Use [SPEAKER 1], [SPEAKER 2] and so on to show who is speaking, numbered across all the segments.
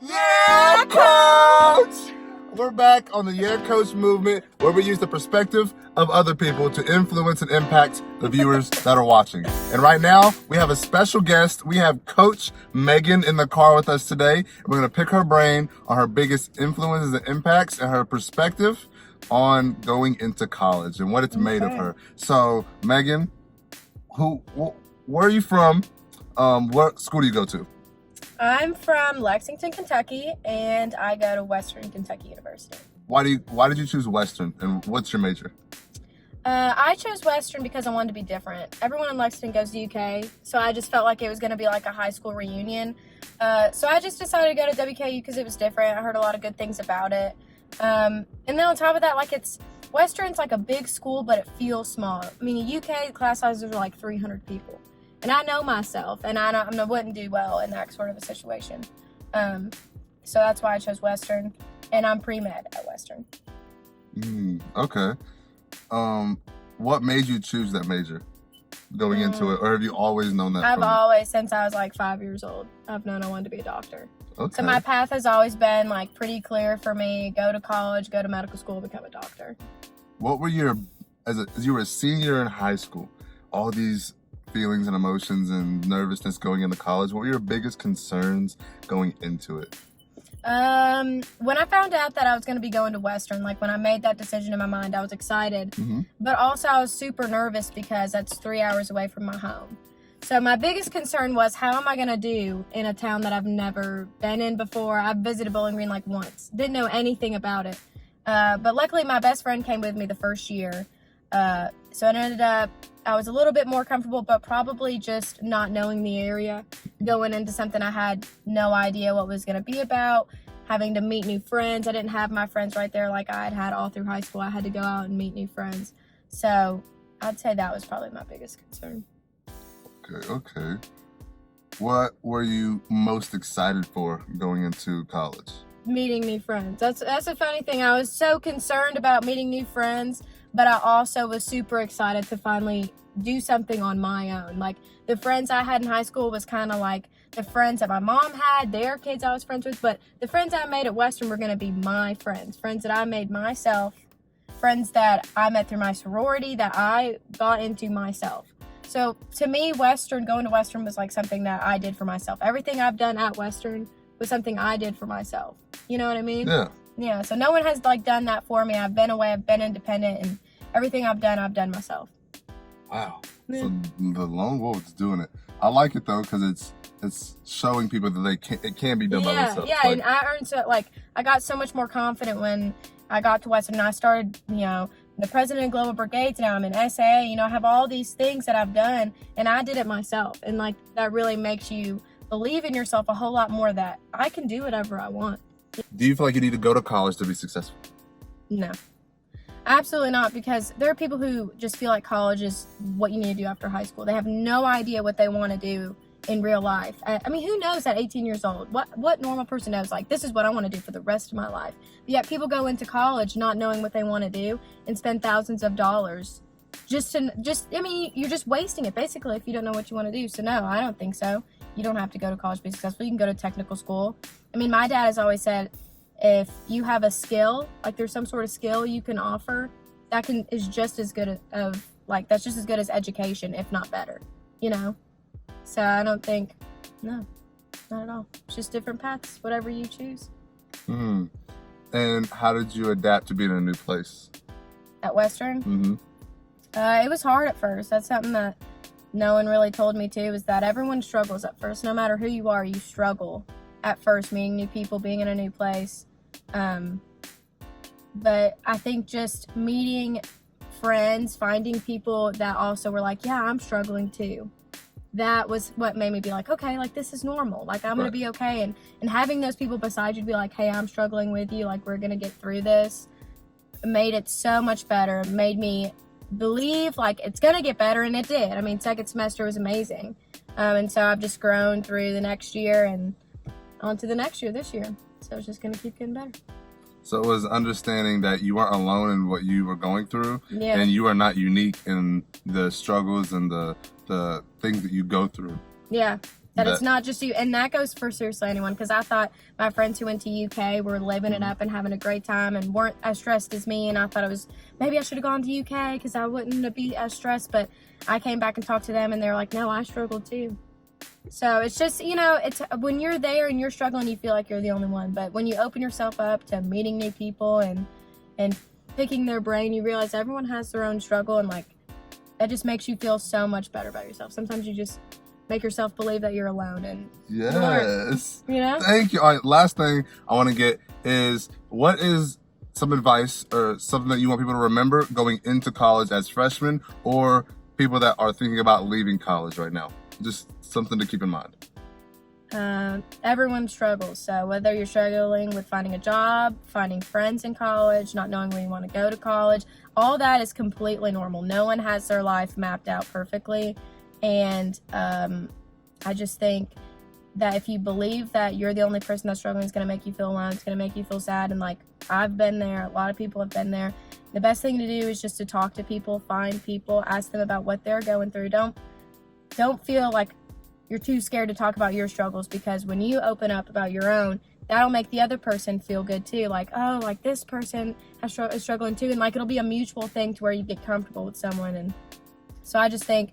[SPEAKER 1] Yeah, Coach! We're back on the Yeah, Coach movement where we use the perspective of other people to influence and impact the viewers that are watching. And right now, we have a special guest. We have Coach Megan in the car with us today. We're going to pick her brain on her biggest influences and impacts and her perspective on going into college and what it's made of her. So, Megan, where are you from? What school do you go to?
[SPEAKER 2] I'm from Lexington, Kentucky, and I go to Western Kentucky University.
[SPEAKER 1] Why did you choose Western, and what's your major?
[SPEAKER 2] I chose Western because I wanted to be different. Everyone in Lexington goes to UK, so I just felt like it was going to be like a high school reunion. So I just decided to go to WKU because it was different. I heard a lot of good things about it. And then on top of that, Western's like a big school, but it feels small. I mean, in UK, class sizes are like 300 people. And I know myself, and I wouldn't do well in that sort of a situation. So that's why I chose Western, and I'm pre-med at Western.
[SPEAKER 1] Okay. What made you choose that major going into it, or have you always known that?
[SPEAKER 2] I've always, since I was like 5 years old, I've known I wanted to be a doctor.
[SPEAKER 1] Okay.
[SPEAKER 2] So my path has always been like pretty clear for me: go to college, go to medical school, become a doctor.
[SPEAKER 1] What were your, as you were a senior in high school, all these feelings and emotions and nervousness going into college, what were your biggest concerns going into it?
[SPEAKER 2] When I found out that I was going to be going to Western, like when I made that decision in my mind, I was excited, but also I was super nervous because that's 3 hours away from my home. So my biggest concern was, how am I going to do in a town that I've never been in before? I've visited Bowling Green like once, didn't know anything about it. But luckily my best friend came with me the first year. So it ended up, I was a little bit more comfortable, but probably just not knowing the area, going into something I had no idea what was going to be about, having to meet new friends. I didn't have my friends right there like I had all through high school. I had to go out and meet new friends. So I'd say that was probably my biggest concern.
[SPEAKER 1] Okay. What were you most excited for going into college?
[SPEAKER 2] Meeting new friends. That's a funny thing. I was so concerned about meeting new friends, but I also was super excited to finally do something on my own. Like, the friends I had in high school was kind of like the friends that my mom had, their kids I was friends with, but the friends I made at Western were going to be my friends that I made myself, friends that I met through my sorority, that I got into myself. So to me, going to Western was like something that I did for myself. Everything I've done at Western was something I did for myself. You know what I mean? Yeah, so no one has like done that for me. I've been away, I've been independent, and everything I've done myself.
[SPEAKER 1] Wow. Yeah. So the lone wolf's doing it. I like it though, because it's showing people that it can be done by themselves.
[SPEAKER 2] Yeah, and I got so much more confident when I got to Western, and I started, the president of Global Brigades now. I'm in SAA, I have all these things that I've done, and I did it myself. And like, that really makes you believe in yourself a whole lot more, that I can do whatever I want.
[SPEAKER 1] Do you feel like you need to go to college to be successful?
[SPEAKER 2] No, absolutely not, because there are people who just feel like college is what you need to do after high school. They have no idea what they want to do in real life. I mean, who knows at 18 years old? What normal person knows, like, this is what I want to do for the rest of my life? But yet people go into college not knowing what they want to do and spend thousands of dollars you're just wasting it basically if you don't know what you want to do. So no, I don't think so. You don't have to go to college to be successful. You can go to technical school. I mean, my dad has always said, if you have a skill, like there's some sort of skill you can offer, is just as good that's just as good as education, if not better, So I don't think, no, not at all. It's just different paths, whatever you choose.
[SPEAKER 1] And how did you adapt to being in a new place?
[SPEAKER 2] At Western? It was hard at first. That's something that no one really told me too, is that everyone struggles at first. No matter who you are, you struggle at first, meeting new people, being in a new place. But I think just meeting friends, finding people that also were like, yeah, I'm struggling too. That was what made me be like, okay, like this is normal. Like I'm going to be okay. And having those people beside you to be like, hey, I'm struggling with you. Like we're going to get through this. Made it so much better. Made me believe like it's going to get better. And it did. I mean, second semester was amazing. And so I've just grown through the next year and on to the next year, this year. So it's just going to keep getting better.
[SPEAKER 1] So it was understanding that you weren't alone in what you were going through,
[SPEAKER 2] yeah.
[SPEAKER 1] And you are not unique in the struggles and the things that you go through.
[SPEAKER 2] Yeah, That
[SPEAKER 1] Bet.
[SPEAKER 2] it's not just you, and that goes for seriously anyone. Because I thought my friends who went to UK were living it up and having a great time and weren't as stressed as me. And I thought it was maybe I should have gone to UK because I wouldn't be as stressed. But I came back and talked to them, and they were like, "No, I struggled too." So it's just, it's when you're there and you're struggling, you feel like you're the only one. But when you open yourself up to meeting new people and picking their brain, you realize everyone has their own struggle, and like that just makes you feel so much better about yourself. Sometimes you just make yourself believe that you're alone, and
[SPEAKER 1] Yes.
[SPEAKER 2] you
[SPEAKER 1] Thank you. All right, last thing I want to get is, what is some advice or something that you want people to remember going into college as freshmen, or people that are thinking about leaving college right now? Just something to keep in mind.
[SPEAKER 2] Everyone struggles. So whether you're struggling with finding a job, finding friends in college, not knowing where you want to go to college, all that is completely normal. No one has their life mapped out perfectly. And I just think that if you believe that you're the only person that's struggling, it's going to make you feel alone. It's going to make you feel sad. And like, I've been there. A lot of people have been there. The best thing to do is just to talk to people, find people, ask them about what they're going through. Don't feel like you're too scared to talk about your struggles, because when you open up about your own, that'll make the other person feel good too. Like, oh, like this person is struggling too. And like, it'll be a mutual thing to where you get comfortable with someone. And so I just think,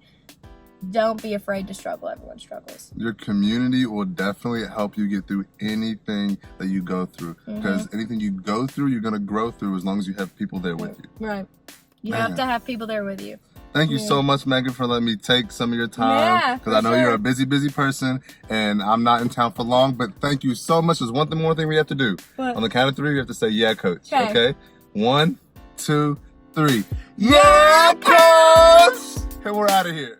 [SPEAKER 2] don't be afraid to struggle. Everyone struggles.
[SPEAKER 1] Your community will definitely help you get through anything that you go through, because anything you go through, you're going to grow through as long as you have people there with you.
[SPEAKER 2] Right. You have to have people there with you.
[SPEAKER 1] Thank you so much, Megan, for letting me take some of your time, because I know you're a busy person and I'm not in town for long, but thank you so much. There's one more thing we have to do.
[SPEAKER 2] What?
[SPEAKER 1] On the count of three, we have to say, yeah, coach.
[SPEAKER 2] Okay.
[SPEAKER 1] Okay? 1, 2, 3. Yeah, coach! And we're out of here.